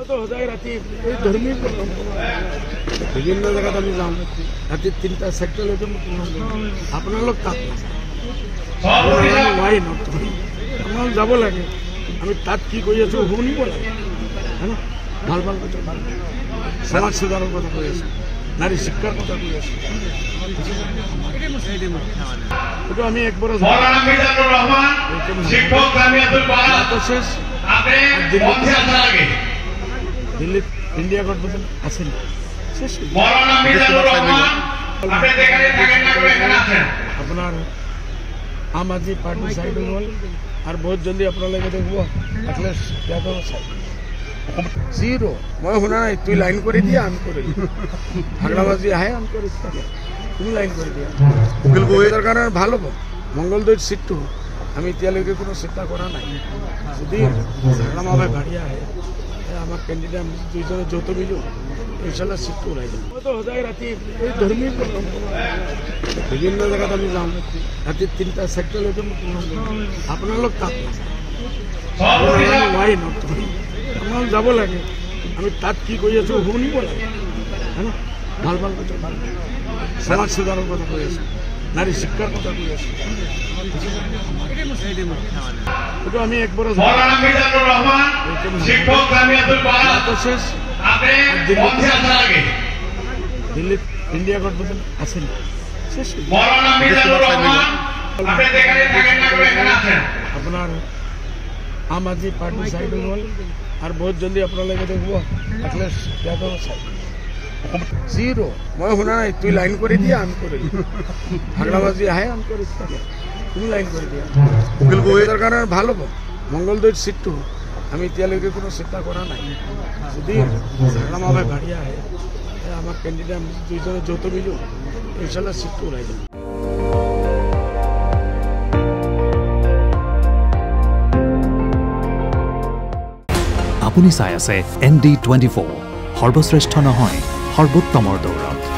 তো সদায় ৰাতি এই ধৰ্মীয় বিভিন্ন জেগাত আমি যাওঁ ৰাতি 3টা 4টালৈকে আপোনালোক তাত নোৱাৰি ন আপোনালোক যাব লাগে আমি তাত কি কৰি আছোঁ শুনিব লাগে হয় না ভাল ভাল কথা সমাজ সুধাৰৰ কথা কৈ আছোঁ নাৰী শিক্ষাৰ কথা কৈ আছোঁ এইটো আমি একবাৰ শেষ দিল্লীত ইন্ডিয়া গঠবন্ধন আছে আপনার আম আদমি পার্টি সাইড হল আর বহুত জলদি আপনার দেখব অখিলেশ যাদব জিরো মই শুনা নাই তুই লাইন করে দিয়া আমি করে ভাগলাবাজি আহে আমি করে তুমি লাইন করে দিয়া উকিল গোয়েদার কারণে ভালো হব মঙ্গলদৈর সিটটো আমি এতিয়ালৈকে কোনো চিন্তা কৰা নাই যদি ভাগলামাভাৱে ভাড়ি আহে আমার ক্যান্ডিডেট দুইজনে যৌথ মিলো ইনশাল্লাহ সিটটো ওলাই যাব তো সদায় ৰাতি এই ধৰ্মীয় বিভিন্ন জেগাত আমি যাওঁ ৰাতি 3টা 4টালৈকে আপোনালোক তাত নোৱাৰি ন আপোনালোক যাব লাগে আমি তাত কি কৰি আছোঁ শুনিব লাগে হয় না ভাল ভাল কথা সমাজ সুধাৰৰ কথা কৈ আছোঁ নাৰী শিক্ষাৰ কথা কৈ আছোঁ এইটো আমি একবাৰ শেষ দিল্লীত ইন্ডিয়া গঠবন্ধন আছে আপনার আম আদমি পার্টি সাইড হল আর বহুত জলদি আপনার দেখব অখিলেশ যাদব জিরো মই শুনা নাই তুই লাইন করে দিয়া আমি করে ভাগলাবাজি আহে আমি করে তুমি লাইন করে দিয়া উকিল গোয়েদার কারণে ভালো হব মঙ্গলদৈর সিটটো আমি এতিয়ালৈকে কোনো চিন্তা কৰা নাই যদি ভাগলামাভাৱে ভাড়ি আহে আমার ক্যান্ডিডেট দুইজনে যৌথ মিলো ইনশাল্লাহ সিটটো ওলাই যাব আপুনি চাই আছে ND24 সৰ্বশ্ৰেষ্ঠ নহয় সৰ্বোত্তমৰ দৌৰত।